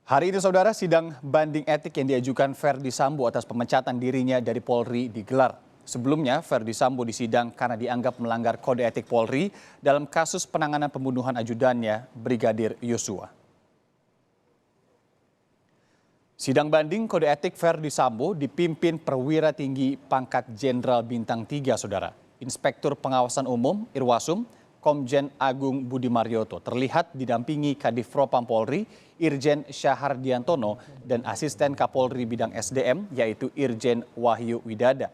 Hari ini saudara, sidang banding etik yang diajukan Verdi Sambo atas pemecatan dirinya dari Polri digelar. Sebelumnya, Verdi Sambo disidang karena dianggap melanggar kode etik Polri dalam kasus penanganan pembunuhan ajudannya Brigadir Yosua. Sidang banding kode etik Verdi Sambo dipimpin perwira tinggi pangkat Jenderal Bintang 3, saudara. Inspektur Pengawasan Umum Irwasum, Komjen Agung Budi Marioto terlihat didampingi Kadif Propam Polri, Irjen Syahardiantono, dan Asisten Kapolri Bidang SDM, yaitu Irjen Wahyu Widada.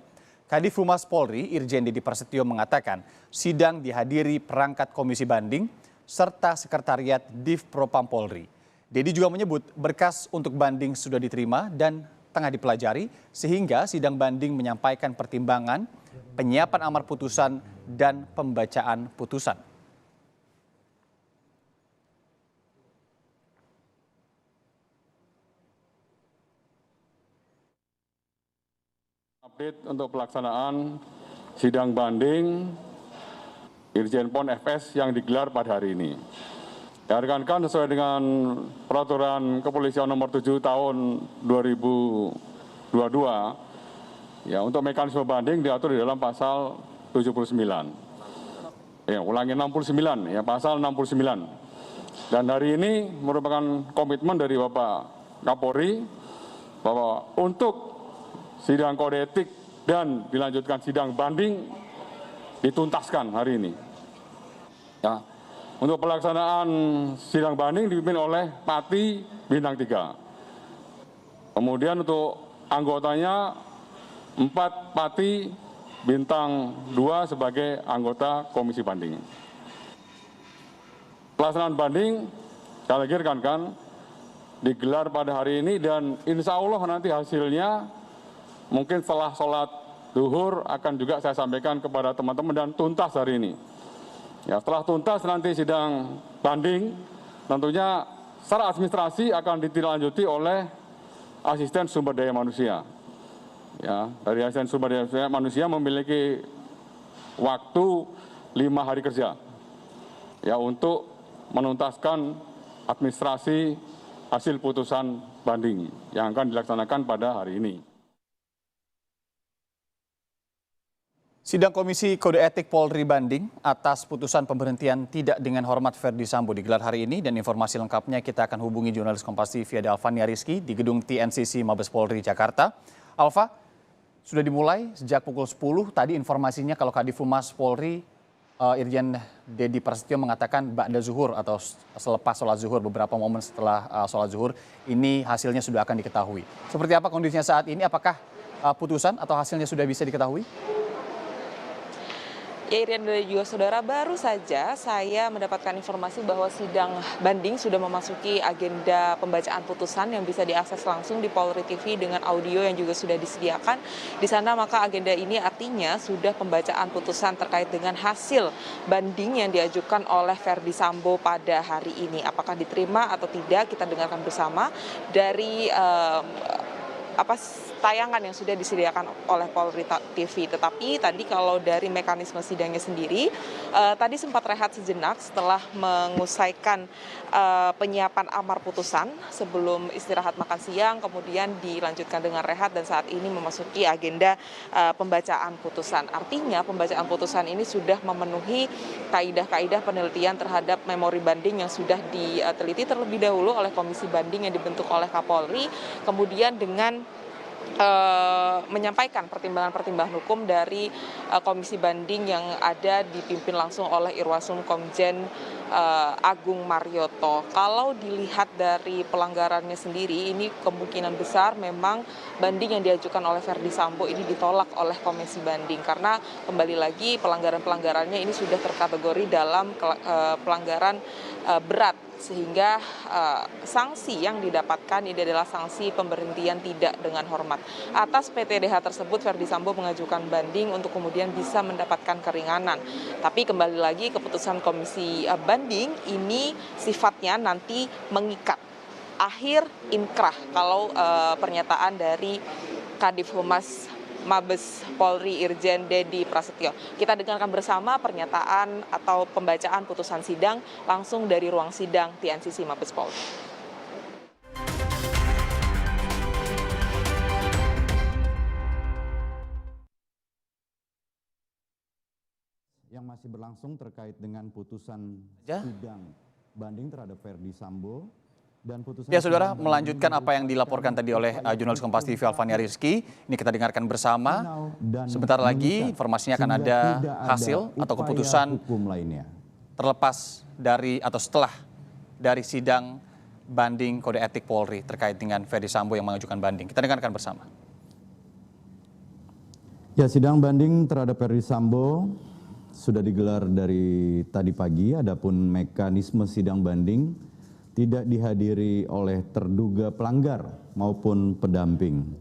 Kadif Humas Polri, Irjen Dedi Prasetyo mengatakan sidang dihadiri perangkat komisi banding serta sekretariat Div Propam Polri. Dedi juga menyebut berkas untuk banding sudah diterima dan tengah dipelajari, sehingga sidang banding menyampaikan pertimbangan, penyiapan amar putusan, dan pembacaan putusan. Update untuk pelaksanaan sidang banding Irjen Pon FS yang digelar pada hari ini. Ya, rekan-rekan, sesuai dengan peraturan kepolisian nomor 7 tahun 2022, ya, untuk mekanisme banding diatur di dalam pasal 79. Ya, ulangi 69, ya, pasal 69. Dan hari ini merupakan komitmen dari Bapak Kapolri bahwa untuk sidang kode etik dan dilanjutkan sidang banding dituntaskan hari ini. Ya, untuk pelaksanaan sidang banding dipimpin oleh Pati Bintang 3. Kemudian untuk anggotanya 4 Pati Bintang 2 sebagai anggota komisi banding. Pelaksanaan banding, sekali lagi rekan-rekan, digelar pada hari ini dan insya Allah nanti hasilnya mungkin setelah sholat zuhur akan juga saya sampaikan kepada teman-teman dan tuntas hari ini. Ya, setelah tuntas nanti sidang banding, tentunya secara administrasi akan ditindaklanjuti oleh asisten sumber daya manusia. Ya, dari asisten sumber daya manusia memiliki waktu 5 hari kerja, ya, untuk menuntaskan administrasi hasil putusan banding yang akan dilaksanakan pada hari ini. Sidang Komisi Kode Etik Polri banding atas putusan pemberhentian tidak dengan hormat Verdi Sambo digelar hari ini, dan informasi lengkapnya kita akan hubungi jurnalis Kompas TV ada Alvania Rizky di gedung TNCC Mabes Polri Jakarta. Alva, sudah dimulai sejak pukul 10 tadi informasinya kalau Kadif Humas Polri Irjen Dedi Prasetyo mengatakan ba'da zuhur atau selepas sholat zuhur, beberapa momen setelah sholat zuhur ini hasilnya sudah akan diketahui. Seperti apa kondisinya saat ini? Apakah putusan atau hasilnya sudah bisa diketahui? Ya, Irian dan juga saudara, baru saja saya mendapatkan informasi bahwa sidang banding sudah memasuki agenda pembacaan putusan yang bisa diakses langsung di Polri TV dengan audio yang juga sudah disediakan di sana. Maka agenda ini artinya sudah pembacaan putusan terkait dengan hasil banding yang diajukan oleh Verdi Sambo pada hari ini. Apakah diterima atau tidak, kita dengarkan bersama dari tayangan yang sudah disediakan oleh Polri TV. Tetapi tadi kalau dari mekanisme sidangnya sendiri, tadi sempat rehat sejenak setelah mengusaikan penyiapan amar putusan sebelum istirahat makan siang, kemudian dilanjutkan dengan rehat dan saat ini memasuki agenda pembacaan putusan. Artinya pembacaan putusan ini sudah memenuhi kaidah-kaidah penelitian terhadap memori banding yang sudah diteliti terlebih dahulu oleh komisi banding yang dibentuk oleh Kapolri, kemudian dengan menyampaikan pertimbangan-pertimbangan hukum dari komisi banding yang ada dipimpin langsung oleh Irwasum Komjen Agung Marioto. Kalau dilihat dari pelanggarannya sendiri, ini kemungkinan besar memang banding yang diajukan oleh Verdi Sambo ini ditolak oleh komisi banding karena kembali lagi pelanggaran-pelanggarannya ini sudah terkategori dalam pelanggaran berat, sehingga sanksi yang didapatkan ini adalah sanksi pemberhentian tidak dengan hormat. Atas PTDH tersebut Verdi Sambo mengajukan banding untuk kemudian bisa mendapatkan keringanan. Tapi kembali lagi keputusan komisi banding ini sifatnya nanti mengikat. Akhir inkrah kalau pernyataan dari Kadif Humas Mabes Polri Irjen Dedi Prasetyo. Kita dengarkan bersama pernyataan atau pembacaan putusan sidang langsung dari ruang sidang TNCC Mabes Polri. masih berlangsung terkait dengan putusan Ya. sidang banding terhadap Verdi Sambo dan putusan. Ya, saudara, melanjutkan apa yang dilaporkan tadi oleh jurnalis Kompas TV Alvania Rizky. Ini kita dengarkan bersama. Sebentar lagi informasinya akan ada hasil atau keputusan hukum lainnya. terlepas dari atau setelah dari sidang banding kode etik Polri terkait dengan Verdi Sambo yang mengajukan banding. Kita dengarkan bersama. Ya, sidang banding terhadap Verdi Sambo sudah digelar dari tadi pagi. Adapun mekanisme sidang banding tidak dihadiri oleh terduga pelanggar maupun pendamping.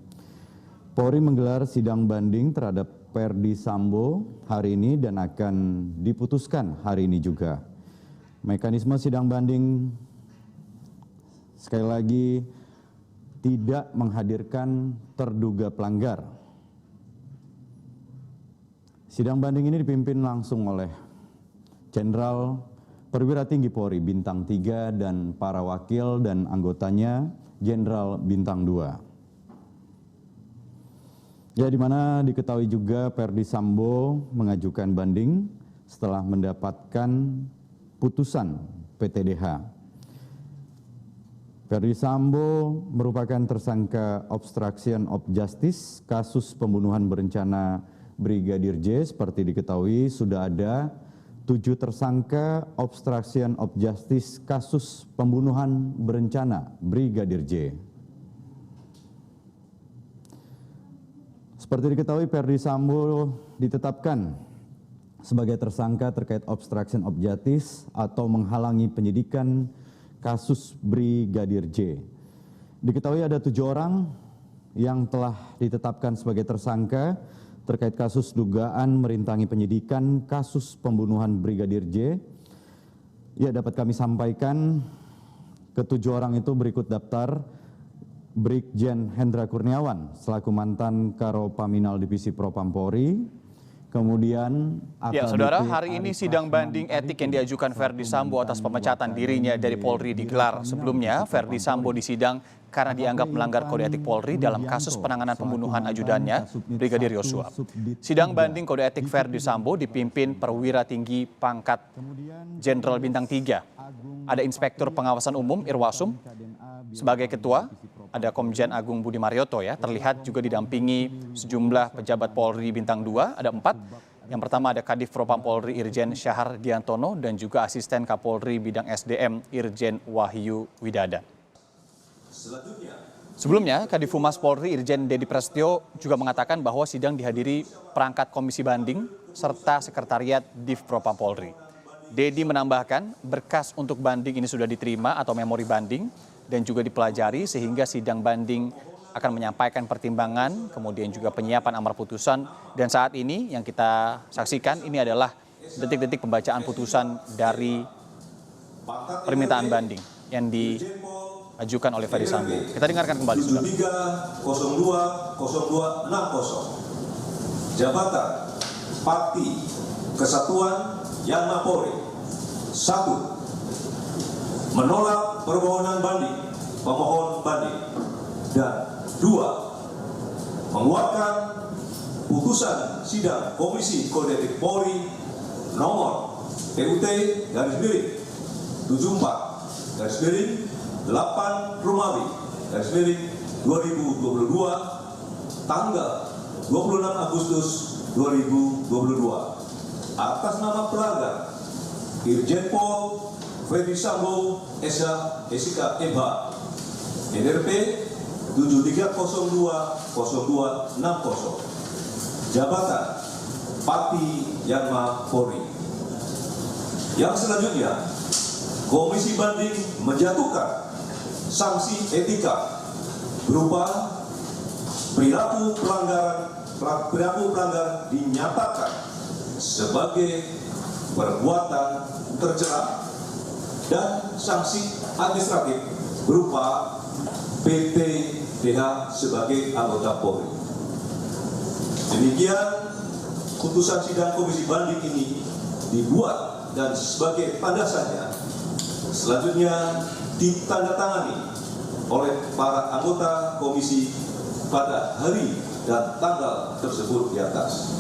Polri menggelar sidang banding terhadap Verdi Sambo hari ini dan akan diputuskan hari ini juga. Mekanisme sidang banding sekali lagi tidak menghadirkan terduga pelanggar. Sidang banding ini dipimpin langsung oleh Jenderal Perwira Tinggi Polri Bintang 3 dan para wakil dan anggotanya Jenderal Bintang 2. Ya, di mana diketahui juga Verdi Sambo mengajukan banding setelah mendapatkan putusan PTDH. Verdi Sambo merupakan tersangka obstruction of justice kasus pembunuhan berencana Brigadir J. Seperti diketahui sudah ada 7 tersangka obstruction of justice kasus pembunuhan berencana Brigadir J. Seperti diketahui Verdi Sambo ditetapkan sebagai tersangka terkait obstruction of justice atau menghalangi penyidikan kasus Brigadir J. Diketahui ada 7 orang yang telah ditetapkan sebagai tersangka terkait kasus dugaan merintangi penyidikan kasus pembunuhan Brigadir J. Ya, dapat kami sampaikan ke-7 orang itu berikut daftar: Brigjen Hendra Kurniawan selaku mantan Karo Paminal Divisi Propam Polri. Kemudian Ya, saudara, hari ini sidang banding etik yang diajukan Verdi Sambo atas pemecatan dirinya dari Polri digelar. Sebelumnya, Verdi Sambo disidang karena dianggap melanggar kode etik Polri dalam kasus penanganan pembunuhan ajudannya, Brigadir Yosua. Sidang banding kode etik Verdi Sambo dipimpin perwira tinggi pangkat Jenderal Bintang 3. Ada Inspektur Pengawasan Umum Irwasum sebagai ketua, ada Komjen Agung Budi Marioto ya, terlihat juga didampingi sejumlah pejabat Polri Bintang 2, ada 4. Yang pertama ada Kadif Propam Polri Irjen Syahar Diantono dan juga Asisten Kapolri Bidang SDM Irjen Wahyu Widada. Sebelumnya, Kadif Humas Polri Irjen Dedi Prasetyo juga mengatakan bahwa sidang dihadiri perangkat komisi banding serta sekretariat Div Propam Polri. Dedi menambahkan berkas untuk banding ini sudah diterima atau memori banding dan juga dipelajari sehingga sidang banding akan menyampaikan pertimbangan, kemudian juga penyiapan amar putusan. Dan saat ini yang kita saksikan ini adalah detik-detik pembacaan putusan dari permintaan banding yang diajukan oleh Verdi Sambo. Kita dengarkan kembali. 73026260 Jabatan Parti Kesatuan Yanma Polri. 1. Menolak permohonan banding pemohon banding. Dan 2. Mengeluarkan putusan sidang Komisi Kode Etik Polri nomor PUT /74 /8 Romawi /2022 tanggal 26 Agustus 2022 atas nama pelanggar Irjen Pol Verdi Sambo SH MH NRP 73020260 Jabatan Parti Yanma Polri. Yang selanjutnya, Komisi Banding menjatuhkan sanksi etika berupa perilaku pelanggar dinyatakan sebagai perbuatan tercela dan sanksi administratif berupa PTDH sebagai anggota Polri. Demikian putusan sidang Komisi Banding ini dibuat dan sebagai landasannya selanjutnya ditandatangani oleh para anggota komisi pada hari dan tanggal tersebut di atas.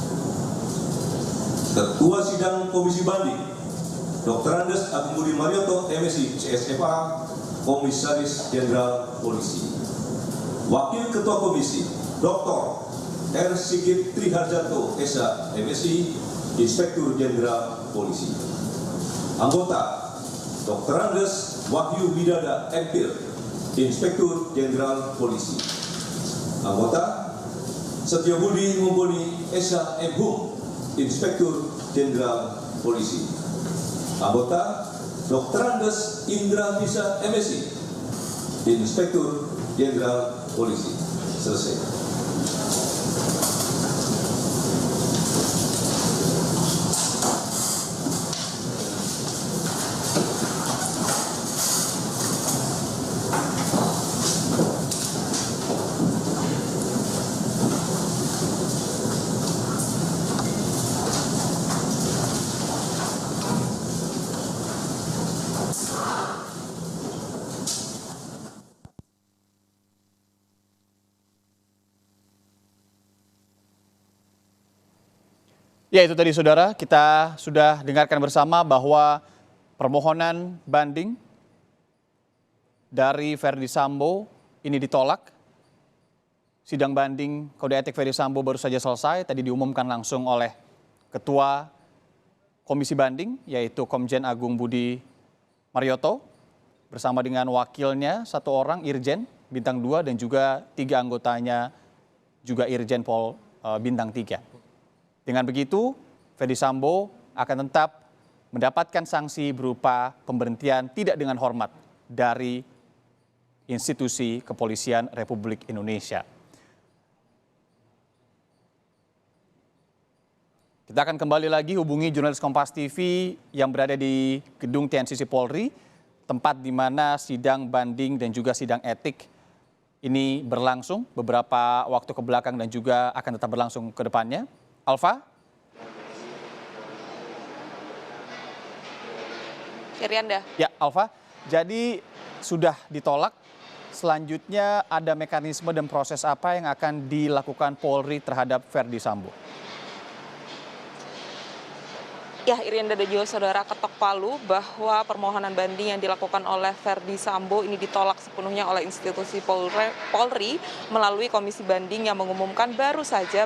Ketua Sidang Komisi Banding Dr. Andes Agung Budi Marioto, MSI, CSFA, Komisaris Jenderal Polisi. Wakil Ketua Komisi Dr. R. Sigit Triharjanto, SH, MSI, Inspektur Jenderal Polisi. Anggota Dr. Andes Wahyu Widada, MPil, Inspektur Jenderal Polisi. Anggota Setiabudi Mumpuni, SH, MHum, Inspektur Jenderal Polisi. Anggota Dr. Andes Indra Bisa, MSI, Inspektur Jenderal Polisi. Selesai. Ya, itu tadi saudara, kita sudah dengarkan bersama bahwa permohonan banding dari Verdi Sambo ini ditolak. Sidang banding kode etik Verdi Sambo baru saja selesai, tadi diumumkan langsung oleh Ketua Komisi Banding, yaitu Komjen Agung Budi Marioto, bersama dengan wakilnya, 1 orang Irjen Bintang 2 dan juga 3 anggotanya juga Irjen Pol Bintang 3. Dengan begitu, Verdi Sambo akan tetap mendapatkan sanksi berupa pemberhentian tidak dengan hormat dari institusi Kepolisian Republik Indonesia. Kita akan kembali lagi hubungi jurnalis Kompas TV yang berada di gedung TNCC Polri, tempat di mana sidang banding dan juga sidang etik ini berlangsung beberapa waktu ke belakang dan juga akan tetap berlangsung ke depannya. Alfa? Irianda. Ya, Alfa. Jadi sudah ditolak. Selanjutnya ada mekanisme dan proses apa yang akan dilakukan Polri terhadap Verdi Sambo? Ya, Irianda dan juga saudara, ketok palu bahwa permohonan banding yang dilakukan oleh Verdi Sambo ini ditolak sepenuhnya oleh institusi Polri melalui Komisi Banding yang mengumumkan baru saja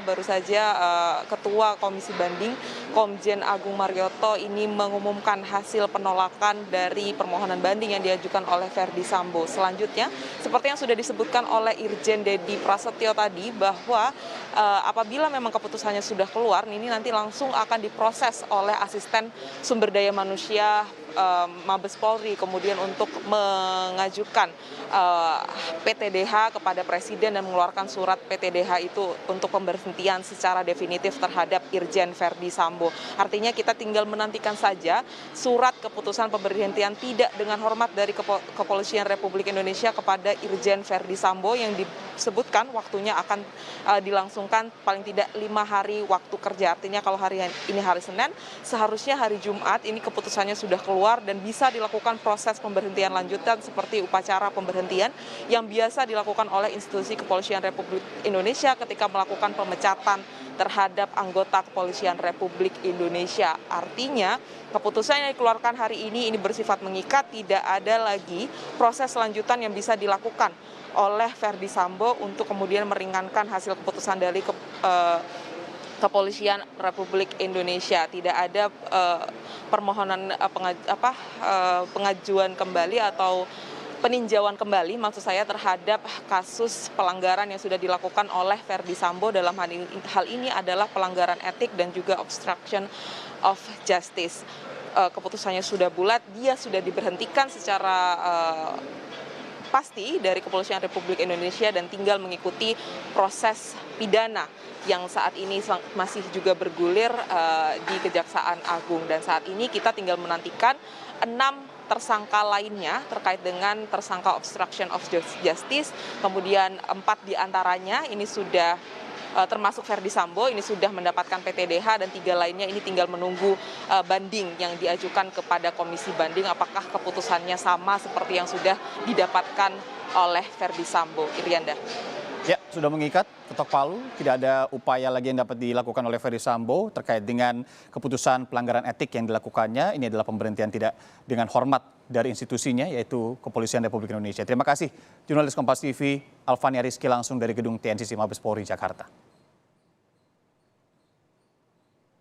Ketua Komisi Banding Komjen Agung Marioto ini mengumumkan hasil penolakan dari permohonan banding yang diajukan oleh Verdi Sambo. Selanjutnya, seperti yang sudah disebutkan oleh Irjen Dedi Prasetyo tadi, bahwa apabila memang keputusannya sudah keluar, ini nanti langsung akan diproses oleh asisten sumber daya manusia Mabes Polri, kemudian untuk mengajukan PTDH kepada Presiden dan mengeluarkan surat PTDH itu untuk pemberhentian secara definitif terhadap Irjen Verdi Sambo. Artinya kita tinggal menantikan saja surat keputusan pemberhentian tidak dengan hormat dari Kepolisian Republik Indonesia kepada Irjen Verdi Sambo yang disebutkan waktunya akan dilangsungkan paling tidak 5 hari waktu kerja. Artinya kalau hari ini hari Senin, seharusnya hari Jumat ini keputusannya sudah keluar dan bisa dilakukan proses pemberhentian lanjutan seperti upacara pemberhentian yang biasa dilakukan oleh institusi Kepolisian Republik Indonesia ketika melakukan pemecatan terhadap anggota Kepolisian Republik Indonesia. Artinya keputusan yang dikeluarkan hari ini bersifat mengikat, tidak ada lagi proses lanjutan yang bisa dilakukan oleh Verdi Sambo untuk kemudian meringankan hasil keputusan dari Kepolisian Republik Indonesia. Tidak ada permohonan pengajuan kembali atau peninjauan kembali maksud saya terhadap kasus pelanggaran yang sudah dilakukan oleh Verdi Sambo. Dalam hal ini adalah pelanggaran etik dan juga obstruction of justice. Keputusannya sudah bulat, dia sudah diberhentikan secara pasti dari Kepolisian Republik Indonesia dan tinggal mengikuti proses pidana yang saat ini masih juga bergulir di Kejaksaan Agung. Dan saat ini kita tinggal menantikan 6 tersangka lainnya terkait dengan tersangka obstruction of justice, kemudian 4 diantaranya ini sudah termasuk Verdi Sambo ini sudah mendapatkan PTDH dan 3 lainnya ini tinggal menunggu banding yang diajukan kepada Komisi Banding apakah keputusannya sama seperti yang sudah didapatkan oleh Verdi Sambo. Irianda. Ya, sudah mengikat, ketok palu. Tidak ada upaya lagi yang dapat dilakukan oleh Ferdy Sambo terkait dengan keputusan pelanggaran etik yang dilakukannya. Ini adalah pemberhentian tidak dengan hormat dari institusinya, yaitu Kepolisian Republik Indonesia. Terima kasih, jurnalis Kompas TV, Alvania Rizky langsung dari gedung TNCC Mabes Polri, Jakarta.